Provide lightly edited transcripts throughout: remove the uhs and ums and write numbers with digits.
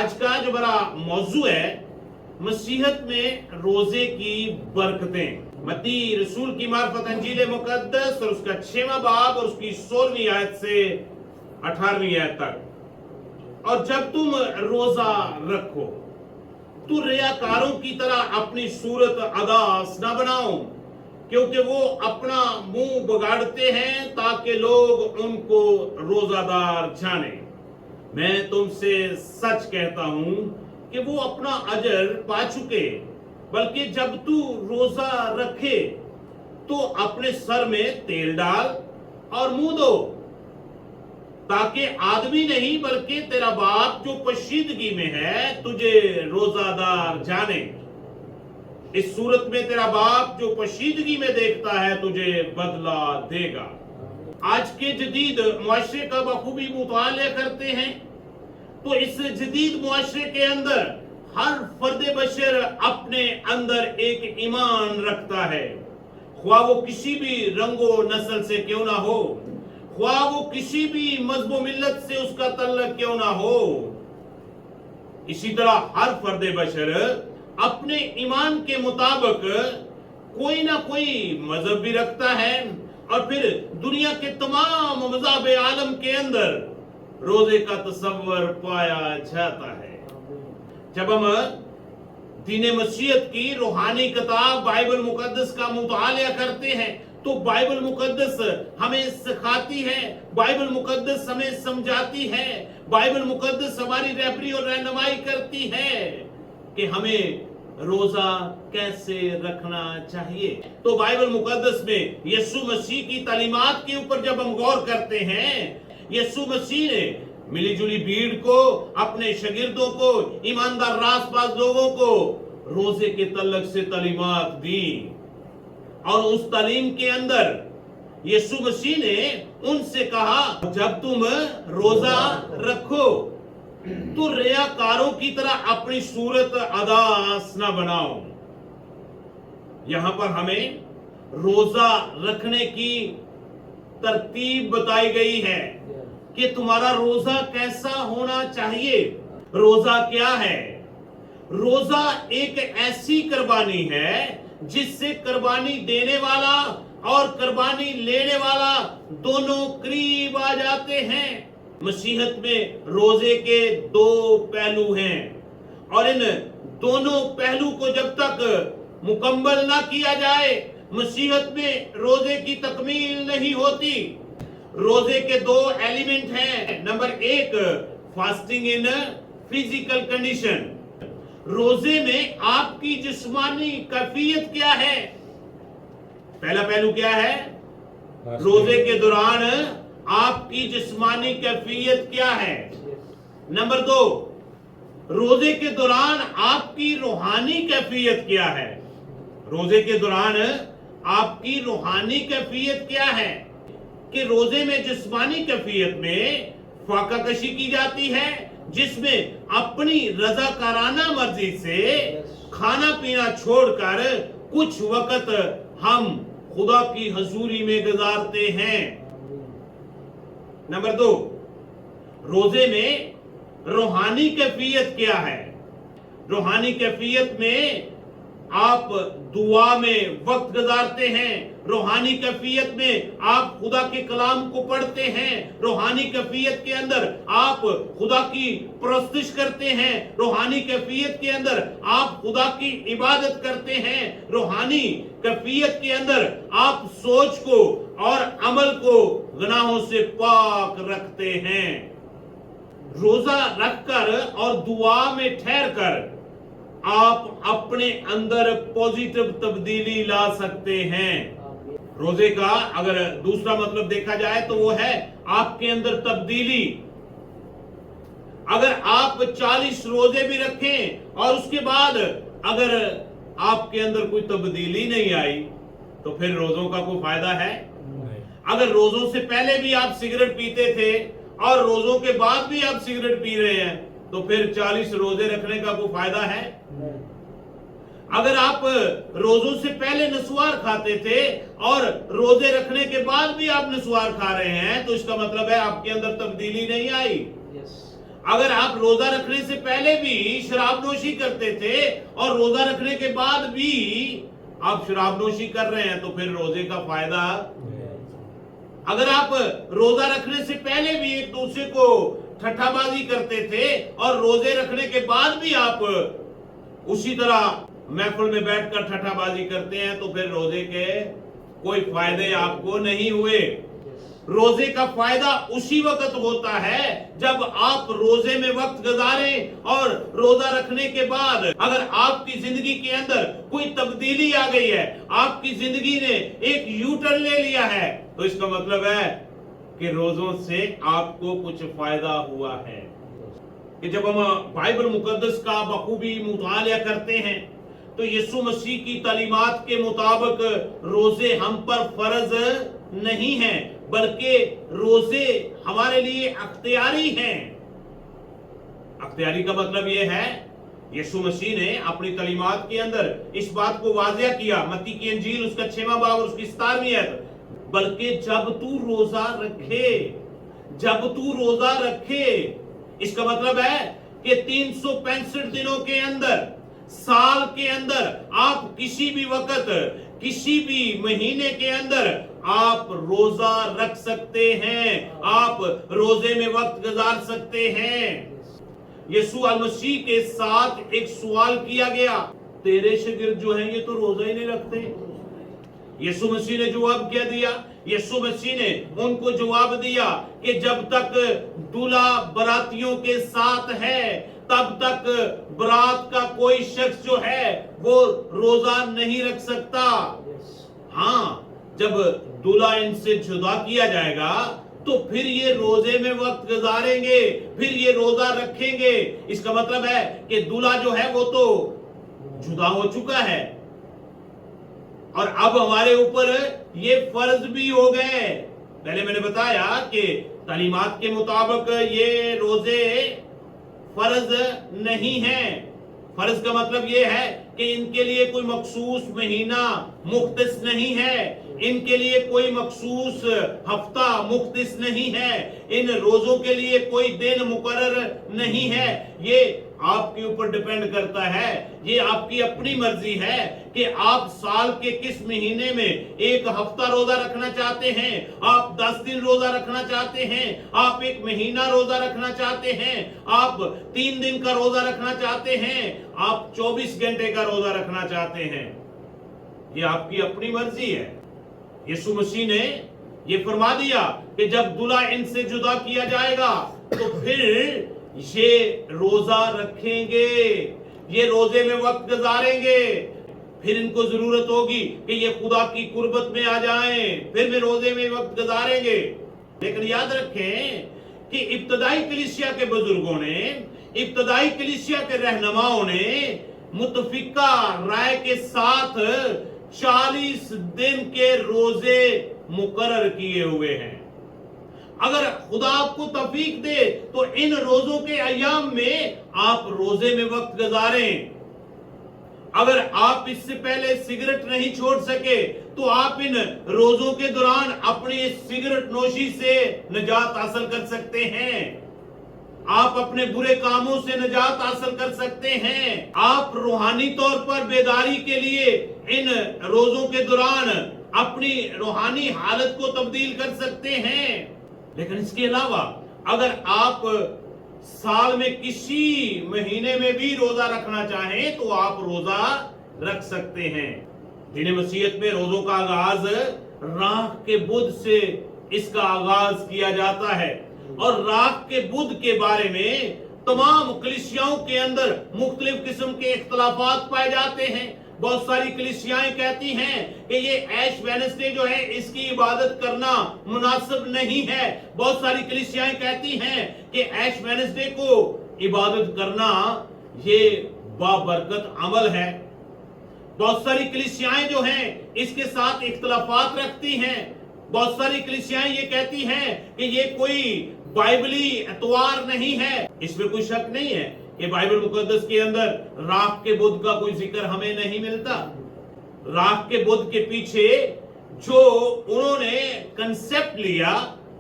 آج کا جو بڑا موضوع ہے مسیحت میں روزے کی برکتیں. متی رسول کی معرفت انجیل مقدس اور اس کا 6واں باب اور اس کی 16ویں آیت سے 18ویں آیت تک. اور جب تم روزہ رکھو تو ریاکاروں کی طرح اپنی صورت اداس نہ بناؤ، کیونکہ وہ اپنا منہ بگاڑتے ہیں تاکہ لوگ ان کو روزہ دار جانیں. میں تم سے سچ کہتا ہوں کہ وہ اپنا اجر پا چکے. بلکہ جب تو روزہ رکھے تو اپنے سر میں تیل ڈال اور منہ دھو، تاکہ آدمی نہیں بلکہ تیرا باپ جو پوشیدگی میں ہے تجھے روزہ دار جانے. اس صورت میں تیرا باپ جو پوشیدگی میں دیکھتا ہے تجھے بدلہ دے گا. آج کے جدید معاشرے کا بخوبی مطالعہ کرتے ہیں تو اس جدید معاشرے کے اندر ہر فرد بشر اپنے اندر ایک ایمان رکھتا ہے، خواہ وہ کسی بھی رنگ و نسل سے کیوں نہ ہو، خواہ وہ کسی بھی مذہب و ملت سے اس کا تعلق کیوں نہ ہو. اسی طرح ہر فرد بشر اپنے ایمان کے مطابق کوئی نہ کوئی مذہب بھی رکھتا ہے، اور پھر دنیا کے تمام مذاہب عالم کے اندر روزے کا تصور پایا جاتا ہے. جب ہم دین مسیحیت کی روحانی کتاب بائبل مقدس کا مطالعہ کرتے ہیں تو بائبل مقدس ہمیں سکھاتی ہے، بائبل مقدس ہمیں سمجھاتی ہے، بائبل مقدس ہماری رہبری اور رہنمائی کرتی ہے کہ ہمیں روزہ کیسے رکھنا چاہیے. تو بائبل مقدس میں یسوع مسیح کی تعلیمات کے اوپر جب ہم غور کرتے ہیں، یسوع مسیح نے ملی جلی بھیڑ کو، اپنے شاگردوں کو، ایماندار راست باز لوگوں کو روزے کے تعلق سے تعلیمات دی. اور اس تعلیم کے اندر یسوع مسیح نے ان سے کہا جب تم روزہ رکھو تو ریاکاروں کی طرح اپنی صورت اداس نہ بناؤ. یہاں پر ہمیں روزہ رکھنے کی ترتیب بتائی گئی ہے کہ تمہارا روزہ کیسا ہونا چاہیے. روزہ کیا ہے؟ روزہ ایک ایسی قربانی ہے جس سے قربانی دینے والا اور قربانی لینے والا دونوں قریب آ جاتے ہیں. مسیحت میں روزے کے دو پہلو ہیں، اور ان دونوں پہلو کو جب تک مکمل نہ کیا جائے مسیحت میں روزے کی تکمیل نہیں ہوتی. روزے کے دو ایلیمنٹ ہیں. نمبر 1 فاسٹنگ ان فزیکل کنڈیشن. روزے میں آپ کی جسمانی کیفیت کیا ہے؟ پہلا پہلو کیا ہے؟ روزے کے دوران آپ کی جسمانی کیفیت کیا ہے؟ نمبر 2 روزے کے دوران آپ کی روحانی کیفیت کیا ہے؟ روزے کے دوران آپ کی روحانی کیفیت کیا ہے؟ کہ روزے میں جسمانی کیفیت میں فاقہ کشی کی جاتی ہے، جس میں اپنی رضاکارانہ مرضی سے کھانا پینا چھوڑ کر کچھ وقت ہم خدا کی حضوری میں گزارتے ہیں. نمبر 2 روزے میں روحانی کیفیت کیا ہے؟ روحانی کیفیت میں آپ دعا میں وقت گزارتے ہیں، روحانی کیفیت میں آپ خدا کے کلام کو پڑھتے ہیں، روحانی کیفیت کے اندر آپ خدا کی پرستش کرتے ہیں، روحانی کیفیت کے اندر آپ خدا کی عبادت کرتے ہیں، روحانی کیفیت کے اندر آپ سوچ کو اور عمل کو گناہوں سے پاک رکھتے ہیں. روزہ رکھ کر اور دعا میں ٹھہر کر آپ اپنے اندر پوزیٹو تبدیلی لا سکتے ہیں. روزے کا اگر دوسرا مطلب دیکھا جائے تو وہ ہے آپ کے اندر تبدیلی. اگر آپ 40 روزے بھی رکھیں اور اس کے بعد اگر آپ کے اندر کوئی تبدیلی نہیں آئی تو پھر روزوں کا کوئی فائدہ ہے؟ اگر روزوں سے پہلے بھی آپ سگریٹ پیتے تھے اور روزوں کے بعد بھی آپ سگریٹ پی رہے ہیں تو پھر 40 روزے رکھنے کا کوئی فائدہ ہے؟ اگر آپ روزوں سے پہلے نسوار کھاتے تھے اور روزے رکھنے کے بعد بھی آپ نسوار کھا رہے ہیں تو اس کا مطلب ہے آپ کے اندر تبدیلی نہیں آئی. अगर आप रोजा रखने से पहले भी शराबनोशी करते थे और रोजा रखने के बाद भी आप शराबनोशी कर रहे हैं तो फिर रोजे का फायदा। अगर आप रोजा रखने से पहले भी एक दूसरे को ठट्ठाबाजी करते थे और रोजे रखने के बाद भी आप उसी तरह महफिल में बैठकर ठट्ठाबाजी करते हैं तो फिर रोजे के कोई फायदे आपको नहीं हुए। रोजे का फायदा उसी वक्त होता है जब आप रोजे में वक्त गुजारें और रोजा रखने के बाद अगर आपकी जिंदगी के अंदर कोई तब्दीली आ गई है, आपकी जिंदगी ने एक यू टर्न ले लिया है, तो इसका मतलब है कि रोजों से आपको कुछ फायदा हुआ है। कि जब हम बाइबल मुकद्दस का बखूबी मुतालिया करते हैं तो यीशु मसीह की तालीमात के मुताबिक रोजे हम पर फर्ज नहीं हैं, बल्कि रोजे हमारे लिए अख्तियारी हैं। अख्तियारी का मतलब यह है, यीशु मसीह ने अपनी तालीमात के अंदर इस बात को वाज़िया किया, मत्ती की इंजील उसका 6वां बाब और उसकी 17वीं आयत, बल्कि जब तू रोजा रखे, इसका मतलब है कि 365 दिनों के अंदर, साल के अंदर आप किसी भी वक्त, किसी भी महीने के अंदर आप रोजा रख सकते हैं, आप रोजे में वक्त गुजार सकते हैं। यीशु मसीह के साथ एक सवाल किया गया, तेरे शागिर्द जो हैं ये तो रोजा ही नहीं रखते। यीशु मसीह ने जवाब क्या दिया? यीशु मसीह ने उनको जवाब दिया कि जब तक दूल्हा बारातियों के साथ है तब तक बारात का कोई शख्स जो है वो रोजा नहीं रख सकता। हाँ, जब दूल्हा इनसे जुदा किया जाएगा तो फिर ये रोजे में वक्त गुजारेंगे, फिर ये रोजा रखेंगे। इसका मतलब है कि दूल्हा जो है वो तो जुदा हो चुका है और अब हमारे ऊपर ये फर्ज भी हो गए। पहले मैंने बताया कि तालीमात के मुताबिक ये रोजे फर्ज नहीं है। फर्ज का मतलब ये है कि इनके लिए कोई मखसूस महीना मुख्तस नहीं है, इनके लिए कोई मखसूस हफ्ता मुख्तस नहीं है, इन रोजों के लिए कोई दिन मुकर्रर नहीं है। ये आपके ऊपर डिपेंड करता है, ये आपकी अपनी मर्जी है कि आप साल के किस महीने में एक हफ्ता रोजा रखना चाहते हैं, आप 10 दिन रोजा रखना चाहते हैं, आप एक महीना रोजा रखना चाहते हैं, आप 3 दिन का रोजा रखना चाहते हैं, आप 24 घंटे का रोजा रखना चाहते हैं। ये आपकी अपनी मर्जी है। यीशु मसीह ने ये फरमा दिया कि जब दूल्हा इनसे जुदा किया जाएगा तो फिर ये रोजा रखेंगे, ये रोजे में वक्त गुजारेंगे, फिर इनको जरूरत होगी कि ये खुदा की कुर्बत में आ जाएं, फिर भी रोजे में वक्त गुजारेंगे। लेकिन याद रखें कि इब्तदाई कलीसिया के बुजुर्गों ने, इब्तदाई कलीसिया के रहनुमाओं ने मुतफिका राय के साथ 40 दिन के रोजे मुकर्रर किए हुए हैं। अगर खुदा आपको तौफीक दे तो इन रोजों के अय्याम में आप रोजे में वक्त गुजारें। अगर आप इससे पहले सिगरेट नहीं छोड़ सके तो आप इन रोजों के दौरान अपनी सिगरेट नोशी से निजात हासिल कर सकते हैं, आप अपने बुरे कामों से निजात हासिल कर सकते हैं, आप रूहानी तौर पर बेदारी के लिए इन रोजों के दौरान अपनी रूहानी हालत को तब्दील कर सकते हैं। लेकिन इसके अलावा अगर आप साल में किसी महीने में भी रोजा रखना चाहें तो आप रोजा रख सकते हैं। दीन मसीहत में रोजों का आगाज राख के बुध से इसका आगाज किया जाता है और राख के बुध के बारे में तमाम कलीसियाओं के अंदर मुख्तलिफ किस्म के इख्तलाफात पाए जाते हैं। बहुत सारी कलीसियाएं कहती हैं कि ये ऐश वेडनेसडे जो है इसकी इबादत करना मुनासिब नहीं है। बहुत सारी कलीसियाएं कहती हैं कि ऐश वेडनेसडे को इबादत करना ये बाबरकत अमल है। बहुत सारी कलीसियाएं जो हैं इसके साथ इख्तलाफात रखती हैं। बहुत सारी कलीसियाएं ये कहती हैं कि ये कोई बाइबली एतवार नहीं है। इसमें कोई शक नहीं है कि बाइबल मुकद्दस के अंदर राख के बुध का कोई जिक्र हमें नहीं मिलता। राख के बुध के पीछे जो उन्होंने कंसेप्ट लिया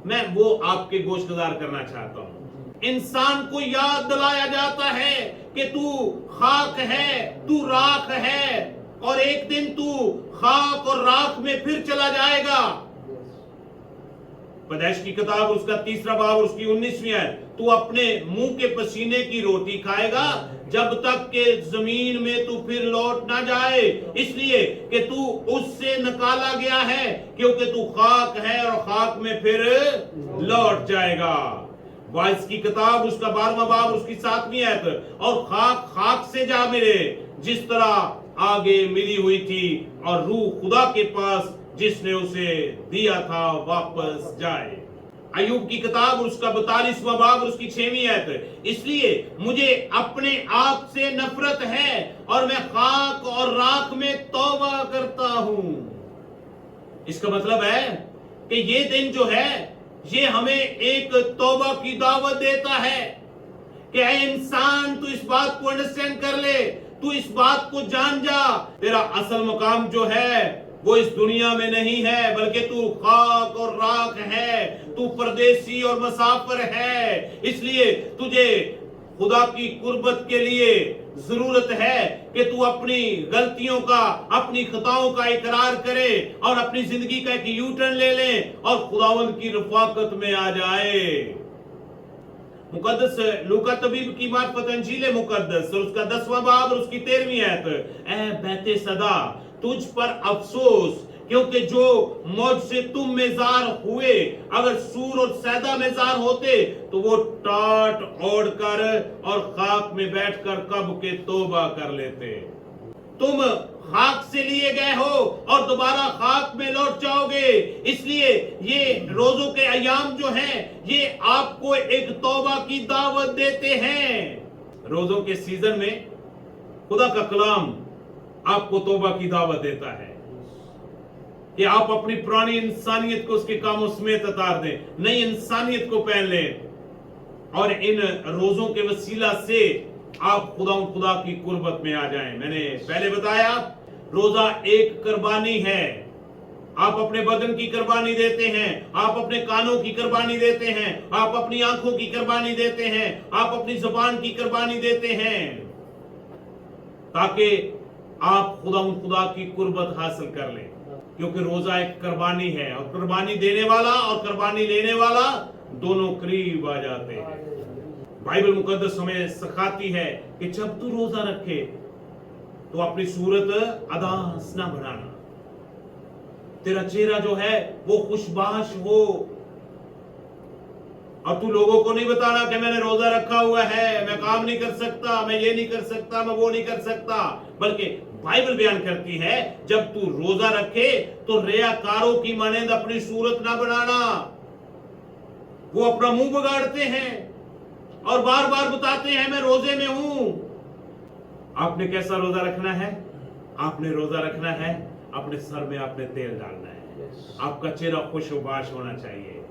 मैं वो आपके गोशगुजार करना चाहता हूं। इंसान को याद दिलाया जाता है कि तू खाक है, तू राख है, और एक दिन तू खाक और राख में फिर चला जाएगा। पैदाइश की किताब उसका 3 बाब उसकी 19वीं आयत, तू अपने मुंह के पसीने की रोटी खाएगा जब तक के जमीन में तू फिर लौट ना जाए, इसलिए कि तू उससे निकाला गया है, क्योंकि तू खाक है और खाक में फिर लौट जाएगा। वाइस की किताब उसका 12वां बाब उसकी 7वीं आयत, और खाक खाक से जा मिले जिस तरह आगे मिली हुई थी, और रूह खुदा के पास जिसने उसे दिया था वापस जाए। अय्यूब की किताब उसका 42वां बाब उसकी 6वीं आयत, इसलिए मुझे अपने आप से नफरत है और मैं खाक और राख में तौबा करता हूं। इसका मतलब है कि ये दिन जो है ये हमें एक तौबा की दावत देता है कि ऐ इंसान, तू इस बात को अंडरस्टैंड कर ले, तू इस बात को जान जा, तेरा असल मुकाम जो है वो इस दुनिया में नहीं है, बल्कि तू खाक और राख है, तू परदेसी और मुसाफिर है। इसलिए तुझे खुदा की कुर्बत के लिए जरूरत है कि तू अपनी गलतियों का, अपनी खताओं का इकरार करे और अपनी जिंदगी का एक यू टर्न ले ले और खुदावंद की रफाकत में आ जाए। मुकद्दस लूका तबीब की मार्फत अंजील मुकद्दस और उसका 10वां बाब और उसकी 13वीं आयत, ऐ बैते सदा तुझ पर अफसोस, क्योंकि जो मौज से तुम मेजार हुए, अगर सूर और सैदा मेजार होते तो वो टाट ओढ़ कर और खाक में बैठकर कब के तौबा कर लेते। तुम खाक से लिए गए हो और दोबारा खाक में लौट जाओगे, इसलिए ये रोजों के अयाम जो हैं ये आपको एक तौबा की दावत देते हैं। रोजों के सीजन में खुदा का कलाम आपको तौबा की दावत देता है कि आप अपनी पुरानी इंसानियत को उसके कामों समेत उतार दें, नई इंसानियत को पहन लें, और इन रोजों के वसीला से आप खुदा की कुर्बत में आ जाएं। मैंने पहले बताया रोजा एक कुर्बानी है। आप अपने बदन की कुर्बानी देते हैं, आप अपने कानों की कुर्बानी देते हैं, आप अपनी आंखों की कुर्बानी देते हैं, आप अपनी जुबान की कुर्बानी देते हैं, ताकि आप खुदा की कुर्बत हासिल कर लें। क्योंकि रोजा एक कुर्बानी है और कुर्बानी देने वाला और कुर्बानी लेने वाला दोनों करीब आ जाते हैं। बाइबल मुकद्दस हमें सिखाती है कि जब तू रोजा रखे तो अपनी सूरत अदास ना बढ़ाना, तेरा चेहरा जो है वो खुशबाश हो, और तू लोगों को नहीं बताना कि मैंने रोजा रखा हुआ है, मैं काम नहीं कर सकता, मैं ये नहीं कर सकता, मैं वो नहीं कर सकता, बल्कि बाइबल बयान करती है जब तू रोजा रखे तो रियाकारों की मानंद अपनी सूरत ना बनाना। वो अपना मुंह बिगाड़ते हैं और बार बार बताते हैं मैं रोजे में हूं। आपने कैसा रोजा रखना है? आपने रोजा रखना है, अपने सर में आपने तेल डालना है, आपका चेहरा खुशबाश होना चाहिए।